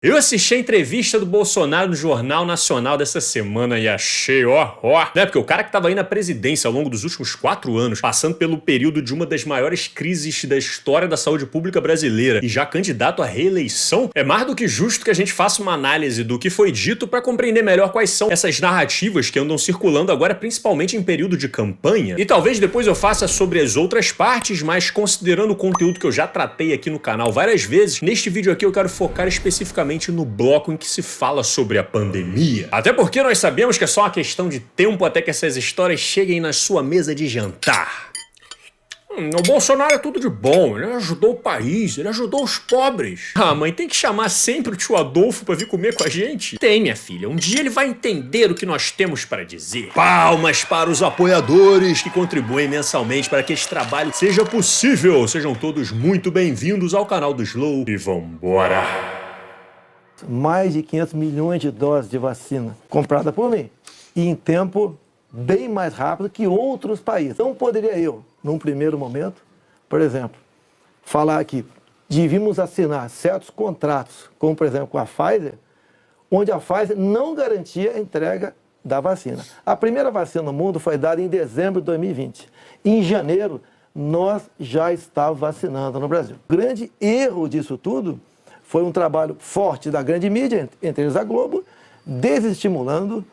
Eu assisti a entrevista do Bolsonaro no Jornal Nacional dessa semana e achei, né? Porque o cara que tava aí na presidência ao longo dos últimos 4 anos, passando pelo período de uma das maiores crises da história da saúde pública brasileira e já candidato à reeleição, é mais do que justo que a gente faça uma análise do que foi dito para compreender melhor quais são essas narrativas que andam circulando agora, principalmente em período de campanha. E talvez depois eu faça sobre as outras partes, mas considerando o conteúdo que eu já tratei aqui no canal várias vezes, neste vídeo aqui eu quero focar especificamente no bloco em que se fala sobre a pandemia. Até porque nós sabemos que é só uma questão de tempo até que essas histórias cheguem na sua mesa de jantar. O Bolsonaro é tudo de bom, ele ajudou o país, ele ajudou os pobres. Ah, mãe, tem que chamar sempre o tio Adolfo pra vir comer com a gente? Tem, minha filha, um dia ele vai entender o que nós temos para dizer. Palmas para os apoiadores que contribuem mensalmente para que esse trabalho seja possível. Sejam todos muito bem-vindos ao canal do Slow e vambora! Mais de 500 milhões de doses de vacina comprada por mim e em tempo bem mais rápido que outros países. Não poderia eu, num primeiro momento, por exemplo, falar que devíamos assinar certos contratos, como por exemplo com a Pfizer, onde a Pfizer não garantia a entrega da vacina. A primeira vacina no mundo foi dada em dezembro de 2020. Em janeiro, nós já estávamos vacinando no Brasil. O grande erro disso tudo foi um trabalho forte da grande mídia, entre eles a Globo, desestimulando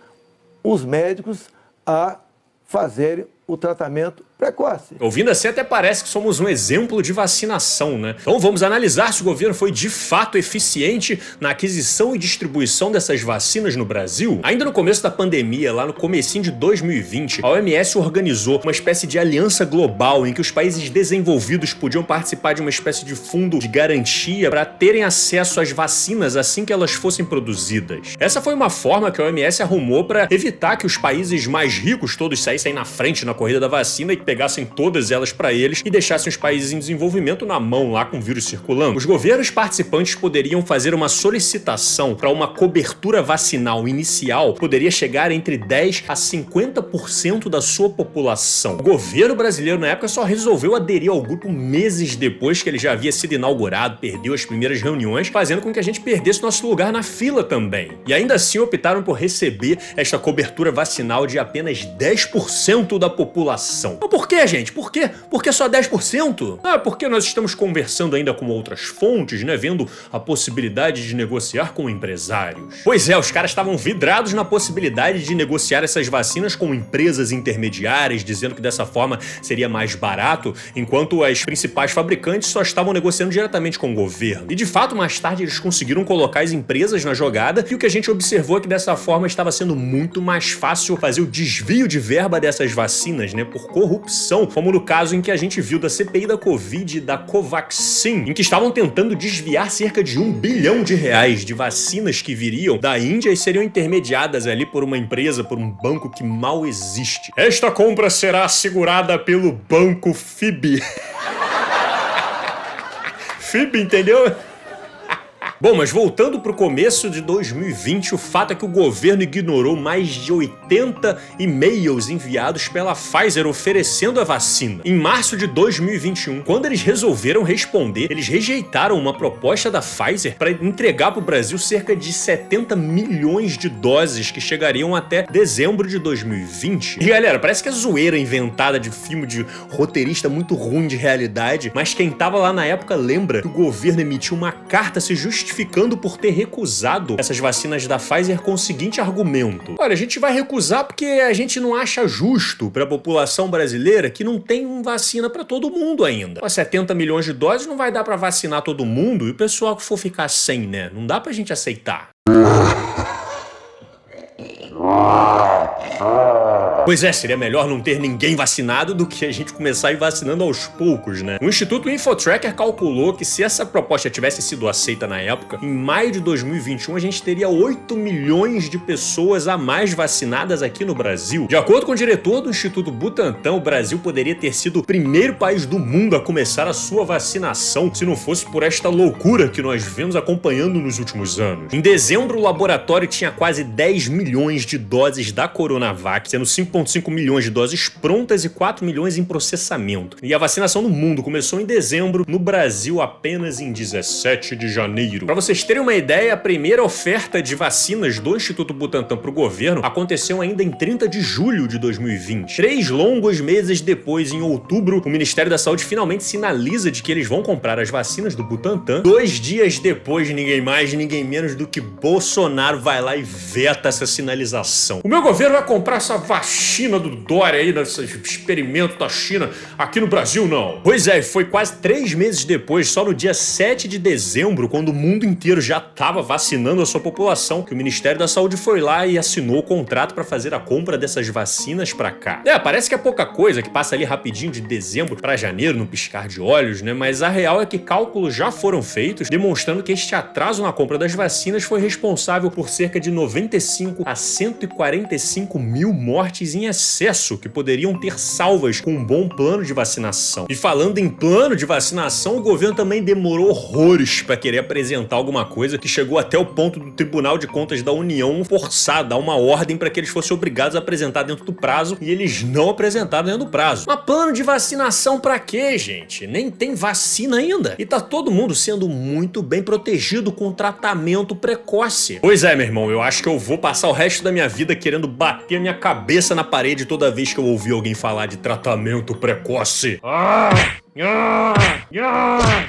os médicos a fazerem o tratamento precoce. Ouvindo assim até parece que somos um exemplo de vacinação, né? Então vamos analisar se o governo foi de fato eficiente na aquisição e distribuição dessas vacinas no Brasil. Ainda no começo da pandemia, lá no comecinho de 2020, a OMS organizou uma espécie de aliança global em que os países desenvolvidos podiam participar de uma espécie de fundo de garantia para terem acesso às vacinas assim que elas fossem produzidas. Essa foi uma forma que a OMS arrumou para evitar que os países mais ricos todos saíssem na frente na corrida da vacina e pegassem todas elas para eles e deixassem os países em desenvolvimento na mão lá com o vírus circulando. Os governos participantes poderiam fazer uma solicitação para uma cobertura vacinal inicial, poderia chegar entre 10 a 50% da sua população. O governo brasileiro na época só resolveu aderir ao grupo meses depois que ele já havia sido inaugurado, perdeu as primeiras reuniões, fazendo com que a gente perdesse nosso lugar na fila também. E ainda assim optaram por receber esta cobertura vacinal de apenas 10% da população. Mas por que, gente? Por quê? Por que só 10%? Ah, porque nós estamos conversando ainda com outras fontes, né? Vendo a possibilidade de negociar com empresários. Pois é, os caras estavam vidrados na possibilidade de negociar essas vacinas com empresas intermediárias, dizendo que dessa forma seria mais barato, enquanto as principais fabricantes só estavam negociando diretamente com o governo. E de fato, mais tarde eles conseguiram colocar as empresas na jogada e o que a gente observou é que dessa forma estava sendo muito mais fácil fazer o desvio de verba dessas vacinas, né? Por corrupção, como no caso em que a gente viu da CPI da Covid e da Covaxin, em que estavam tentando desviar cerca de R$1 bilhão de vacinas que viriam da Índia e seriam intermediadas ali por uma empresa, por um banco que mal existe. Esta compra será assegurada pelo banco FIB. FIB, entendeu? Bom, mas voltando para o começo de 2020, o fato é que o governo ignorou mais de 80 e-mails enviados pela Pfizer oferecendo a vacina. Em março de 2021, quando eles resolveram responder, eles rejeitaram uma proposta da Pfizer para entregar para o Brasil cerca de 70 milhões de doses que chegariam até dezembro de 2020. E galera, parece que é zoeira inventada de filme de roteirista muito ruim de realidade, mas quem tava lá na época lembra que o governo emitiu uma carta se justificando por ter recusado essas vacinas da Pfizer com o seguinte argumento: olha, a gente vai recusar porque a gente não acha justo para a população brasileira que não tem vacina para todo mundo ainda. 70 milhões de doses não vai dar para vacinar todo mundo e o pessoal que for ficar sem, né? Não dá pra gente aceitar. Pois é, seria melhor não ter ninguém vacinado do que a gente começar a ir vacinando aos poucos, né? O Instituto Infotracker calculou que se essa proposta tivesse sido aceita na época, em maio de 2021 a gente teria 8 milhões de pessoas a mais vacinadas aqui no Brasil. De acordo com o diretor do Instituto Butantan, o Brasil poderia ter sido o primeiro país do mundo a começar a sua vacinação se não fosse por esta loucura que nós vemos acompanhando nos últimos anos. Em dezembro, o laboratório tinha quase 10 milhões de doses da Coronavac, sendo 5 1,5 milhões de doses prontas e 4 milhões em processamento. E a vacinação no mundo começou em dezembro, no Brasil apenas em 17 de janeiro. Para vocês terem uma ideia, a primeira oferta de vacinas do Instituto Butantan para o governo aconteceu ainda em 30 de julho de 2020. 3 longos meses depois, em outubro, o Ministério da Saúde finalmente sinaliza de que eles vão comprar as vacinas do Butantan. 2 dias depois, ninguém mais, ninguém menos do que Bolsonaro vai lá e veta essa sinalização. O meu governo vai comprar essa vacina do Dória aí, desses experimentos da China, aqui no Brasil não. Pois é, foi quase 3 meses depois, só no dia 7 de dezembro, quando o mundo inteiro já estava vacinando a sua população, que o Ministério da Saúde foi lá e assinou o contrato para fazer a compra dessas vacinas para cá. Parece que é pouca coisa, que passa ali rapidinho de dezembro para janeiro, no piscar de olhos, né? Mas a real é que cálculos já foram feitos, demonstrando que este atraso na compra das vacinas foi responsável por cerca de 95 a 145 mil mortes em excesso, que poderiam ter salvas com um bom plano de vacinação. E falando em plano de vacinação, o governo também demorou horrores para querer apresentar alguma coisa, que chegou até o ponto do Tribunal de Contas da União forçar, dar uma ordem para que eles fossem obrigados a apresentar dentro do prazo, e eles não apresentaram dentro do prazo. Mas plano de vacinação pra quê, gente? Nem tem vacina ainda. E tá todo mundo sendo muito bem protegido com tratamento precoce. Pois é, meu irmão, eu acho que eu vou passar o resto da minha vida querendo bater minha cabeça na parede toda vez que eu ouvir alguém falar de tratamento precoce.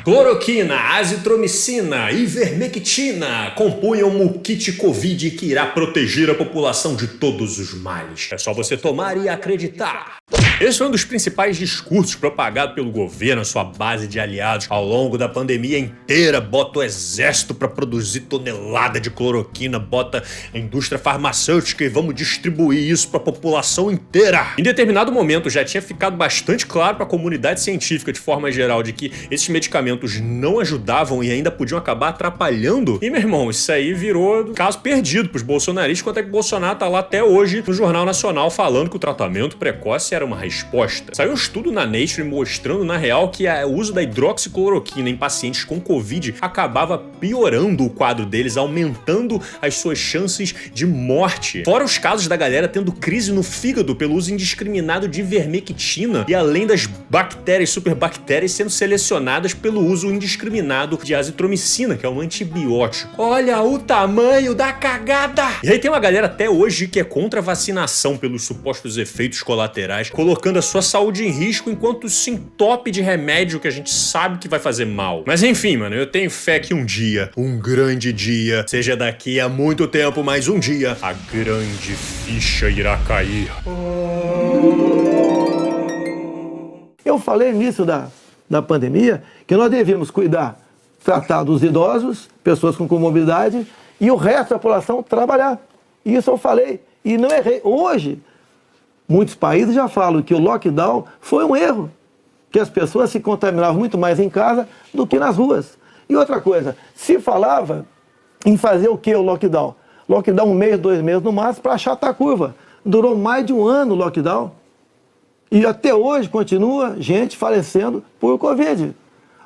Cloroquina, azitromicina e ivermectina compunham o kit Covid que irá proteger a população de todos os males. É só você tomar e acreditar. Esse foi um dos principais discursos propagados pelo governo, a sua base de aliados, ao longo da pandemia inteira. Bota o exército para produzir tonelada de cloroquina, bota a indústria farmacêutica e vamos distribuir isso para a população inteira. Em determinado momento já tinha ficado bastante claro para a comunidade científica de forma geral de que esses medicamentos não ajudavam e ainda podiam acabar atrapalhando. E, meu irmão, isso aí virou caso perdido pros bolsonaristas, quanto é que o Bolsonaro tá lá até hoje no Jornal Nacional falando que o tratamento precoce era uma resposta. Saiu um estudo na Nature mostrando, na real, que o uso da hidroxicloroquina em pacientes com Covid acabava piorando o quadro deles, aumentando as suas chances de morte. Fora os casos da galera tendo crise no fígado pelo uso indiscriminado de ivermectina e além das bactérias, superbactérias sendo selecionadas pelo uso indiscriminado de azitromicina, que é um antibiótico. Olha o tamanho da cagada! E aí tem uma galera até hoje que é contra a vacinação pelos supostos efeitos colaterais, colocando a sua saúde em risco enquanto se entope de remédio que a gente sabe que vai fazer mal. Mas enfim, mano, eu tenho fé que um dia, um grande dia, seja daqui a muito tempo, mas um dia, a grande ficha irá cair. Eu falei nisso da pandemia que nós devíamos cuidar, tratar dos idosos, pessoas com comorbidade e o resto da população trabalhar. Isso eu falei e não errei. Hoje, muitos países já falam que o lockdown foi um erro, que as pessoas se contaminavam muito mais em casa do que nas ruas. E outra coisa, se falava em fazer o que o lockdown? Lockdown 1 mês, 2 meses no máximo para achatar a curva. Durou mais de 1 ano o lockdown. E até hoje continua gente falecendo por Covid.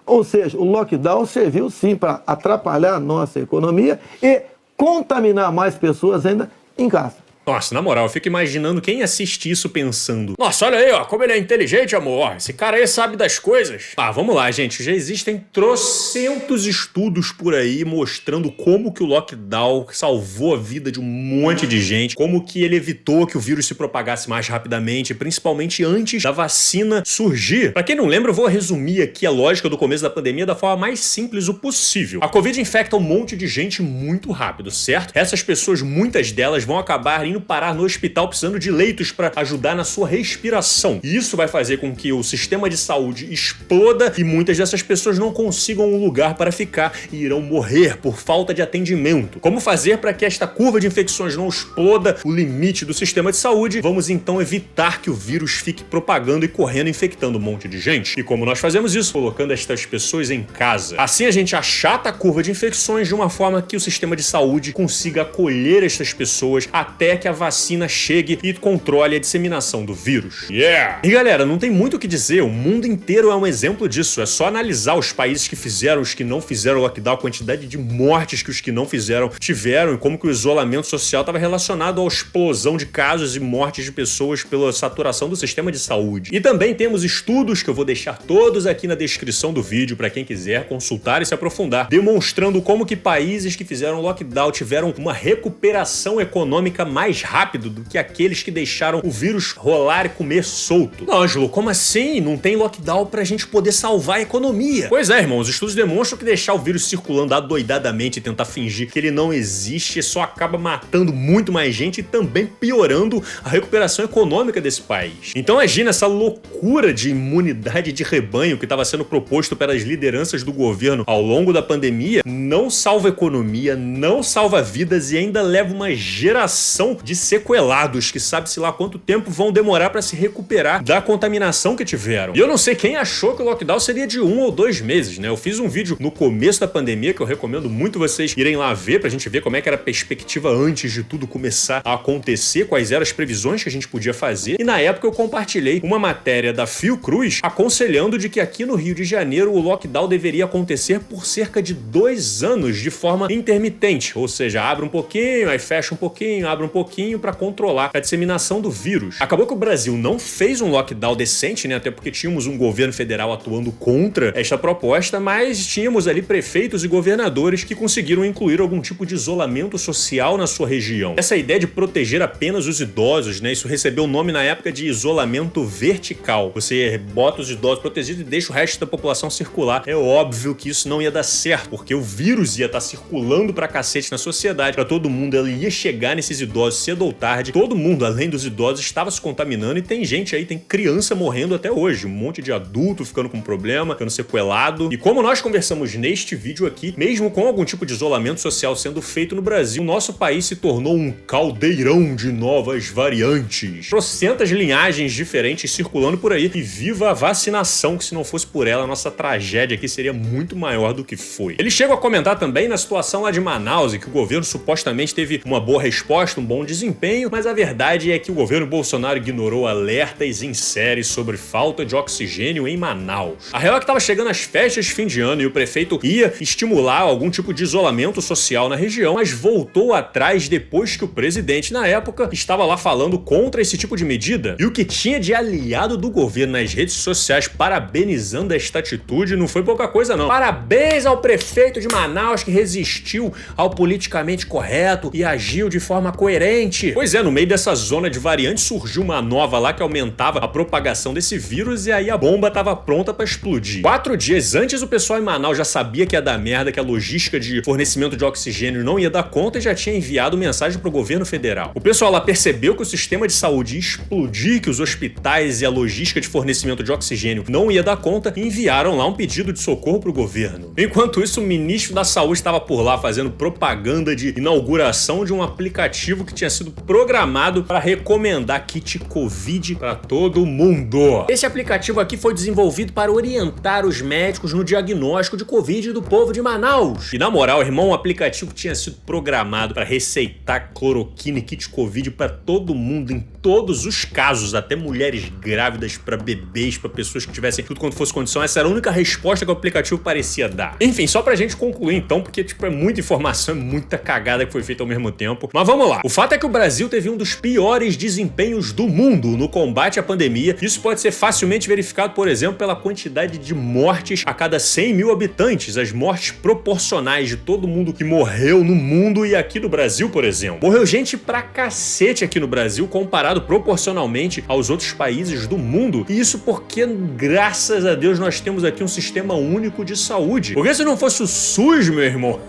Ou seja, o lockdown serviu sim para atrapalhar a nossa economia e contaminar mais pessoas ainda em casa. Nossa, na moral, eu fico imaginando quem assiste isso pensando: nossa, olha aí, ó, como ele é inteligente, amor. Esse cara aí sabe das coisas. Vamos lá, gente. Já existem trocentos estudos por aí mostrando como que o lockdown salvou a vida de um monte de gente, como que ele evitou que o vírus se propagasse mais rapidamente, principalmente antes da vacina surgir. Pra quem não lembra, eu vou resumir aqui a lógica do começo da pandemia da forma mais simples o possível. A Covid infecta um monte de gente muito rápido, certo? Essas pessoas, muitas delas, vão acabar indo parar no hospital precisando de leitos para ajudar na sua respiração. E isso vai fazer com que o sistema de saúde exploda e muitas dessas pessoas não consigam um lugar para ficar e irão morrer por falta de atendimento. Como fazer para que esta curva de infecções não exploda o limite do sistema de saúde? Vamos então evitar que o vírus fique propagando e correndo infectando um monte de gente. E como nós fazemos isso? Colocando estas pessoas em casa. Assim a gente achata a curva de infecções de uma forma que o sistema de saúde consiga acolher estas pessoas até que a vacina chegue e controle a disseminação do vírus. Yeah! E galera, não tem muito o que dizer, o mundo inteiro é um exemplo disso. É só analisar os países que fizeram, os que não fizeram lockdown, a quantidade de mortes que os que não fizeram tiveram e como que o isolamento social estava relacionado à explosão de casos e mortes de pessoas pela saturação do sistema de saúde. E também temos estudos que eu vou deixar todos aqui na descrição do vídeo para quem quiser consultar e se aprofundar, demonstrando como que países que fizeram lockdown tiveram uma recuperação econômica mais rápido do que aqueles que deixaram o vírus rolar e comer solto. Não, Ângelo, como assim? Não tem lockdown pra gente poder salvar a economia? Pois é, irmão, os estudos demonstram que deixar o vírus circulando adoidadamente e tentar fingir que ele não existe só acaba matando muito mais gente e também piorando a recuperação econômica desse país. Então agir nessa loucura de imunidade de rebanho que estava sendo proposto pelas lideranças do governo ao longo da pandemia não salva a economia, não salva vidas e ainda leva uma geração de sequelados que sabe-se lá quanto tempo vão demorar para se recuperar da contaminação que tiveram. E eu não sei quem achou que o lockdown seria de 1 ou 2 meses, né? Eu fiz um vídeo no começo da pandemia que eu recomendo muito vocês irem lá ver pra gente ver como é que era a perspectiva antes de tudo começar a acontecer, quais eram as previsões que a gente podia fazer. E na época eu compartilhei uma matéria da Fiocruz aconselhando de que aqui no Rio de Janeiro o lockdown deveria acontecer por cerca de 2 anos de forma intermitente, ou seja, abre um pouquinho, aí fecha um pouquinho, abre um pouquinho para controlar a disseminação do vírus. Acabou que o Brasil não fez um lockdown decente, né? Até porque tínhamos um governo federal atuando contra esta proposta, mas tínhamos ali prefeitos e governadores que conseguiram incluir algum tipo de isolamento social na sua região. Essa ideia de proteger apenas os idosos, né? Isso recebeu o nome na época de isolamento vertical. Você bota os idosos protegidos e deixa o resto da população circular. É óbvio que isso não ia dar certo, porque o vírus ia estar circulando pra cacete na sociedade, pra todo mundo, ele ia chegar nesses idosos cedo ou tarde. Todo mundo, além dos idosos, estava se contaminando e tem gente aí, tem criança morrendo até hoje, um monte de adulto ficando com problema, ficando sequelado. E como nós conversamos neste vídeo aqui, mesmo com algum tipo de isolamento social sendo feito no Brasil, o nosso país se tornou um caldeirão de novas variantes. Trocentas linhagens diferentes circulando por aí. E viva a vacinação, que se não fosse por ela, a nossa tragédia aqui seria muito maior do que foi. Eles chegam a comentar também na situação lá de Manaus, em que o governo supostamente teve uma boa resposta, um bom desempenho, mas a verdade é que o governo Bolsonaro ignorou alertas em série sobre falta de oxigênio em Manaus. A real é que estava chegando as festas de fim de ano e o prefeito ia estimular algum tipo de isolamento social na região, mas voltou atrás depois que o presidente, na época, estava lá falando contra esse tipo de medida. E o que tinha de aliado do governo nas redes sociais parabenizando esta atitude não foi pouca coisa não. Parabéns ao prefeito de Manaus que resistiu ao politicamente correto e agiu de forma coerente. Pois é, no meio dessa zona de variantes surgiu uma nova lá que aumentava a propagação desse vírus e aí a bomba estava pronta para explodir. 4 dias antes o pessoal em Manaus já sabia que ia dar merda, que a logística de fornecimento de oxigênio não ia dar conta e já tinha enviado mensagem pro governo federal. O pessoal lá percebeu que o sistema de saúde ia explodir, que os hospitais e a logística de fornecimento de oxigênio não ia dar conta e enviaram lá um pedido de socorro pro governo. Enquanto isso, o ministro da Saúde estava por lá fazendo propaganda de inauguração de um aplicativo que tinha sido programado para recomendar kit Covid para todo mundo. Esse aplicativo aqui foi desenvolvido para orientar os médicos no diagnóstico de Covid do povo de Manaus. E na moral, irmão, o aplicativo tinha sido programado para receitar cloroquina e kit Covid para todo mundo, em todos os casos, até mulheres grávidas, para bebês, para pessoas que tivessem tudo quanto fosse condição. Essa era a única resposta que o aplicativo parecia dar. Enfim, só pra gente concluir então, porque tipo, é muita informação, é muita cagada que foi feita ao mesmo tempo. Mas vamos lá. O fato é que o Brasil teve um dos piores desempenhos do mundo no combate à pandemia. Isso pode ser facilmente verificado, por exemplo, pela quantidade de mortes a cada 100 mil habitantes, as mortes proporcionais de todo mundo que morreu no mundo e aqui no Brasil, por exemplo. Morreu gente pra cacete aqui no Brasil, comparado proporcionalmente aos outros países do mundo. E isso porque, graças a Deus, nós temos aqui um sistema único de saúde. Porque se não fosse o SUS, meu irmão,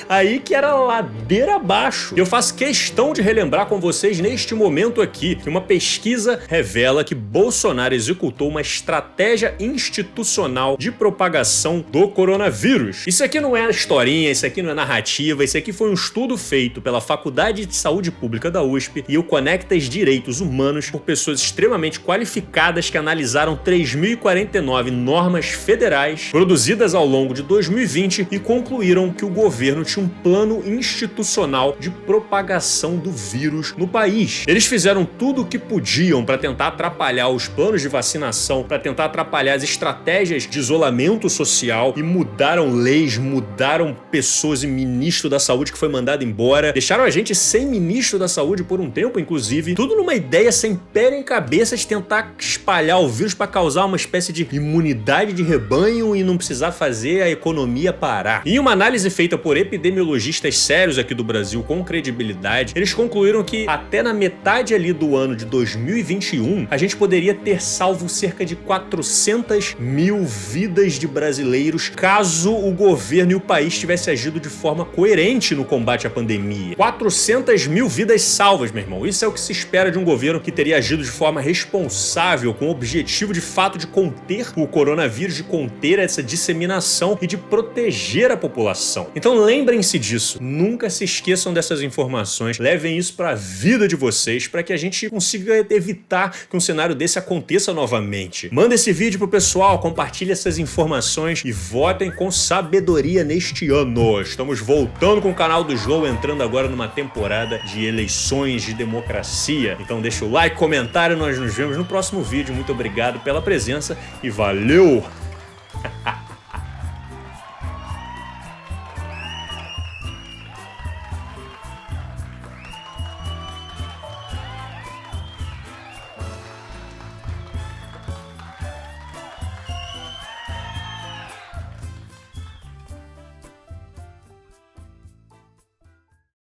aí que era ladeira abaixo. Eu faço questão de relembrar com vocês neste momento aqui que uma pesquisa revela que Bolsonaro executou uma estratégia institucional de propagação do coronavírus. Isso aqui não é historinha, isso aqui não é narrativa, isso aqui foi um estudo feito pela Faculdade de Saúde Pública da USP e o Conectas Direitos Humanos por pessoas extremamente qualificadas que analisaram 3.049 normas federais produzidas ao longo de 2020 e concluíram que o governo governo tinha um plano institucional de propagação do vírus no país. Eles fizeram tudo o que podiam para tentar atrapalhar os planos de vacinação, para tentar atrapalhar as estratégias de isolamento social e mudaram leis, mudaram pessoas e ministro da saúde que foi mandado embora, deixaram a gente sem ministro da saúde por um tempo, inclusive, tudo numa ideia sem pé nem cabeça de tentar espalhar o vírus para causar uma espécie de imunidade de rebanho e não precisar fazer a economia parar. Em uma análise feita por epidemiologistas sérios aqui do Brasil com credibilidade, eles concluíram que até na metade ali do ano de 2021, a gente poderia ter salvo cerca de 400 mil vidas de brasileiros caso o governo e o país tivesse agido de forma coerente no combate à pandemia. 400 mil vidas salvas, meu irmão. Isso é o que se espera de um governo que teria agido de forma responsável, com o objetivo de fato de conter o coronavírus, de conter essa disseminação e de proteger a população. Então lembrem-se disso. Nunca se esqueçam dessas informações. Levem isso para a vida de vocês, para que a gente consiga evitar que um cenário desse aconteça novamente. Manda esse vídeo pro pessoal, compartilhe essas informações e votem com sabedoria neste ano. Estamos voltando com o canal do João, entrando agora numa temporada de eleições, de democracia. Então deixa o like, comentário, nós nos vemos no próximo vídeo. Muito obrigado pela presença e valeu!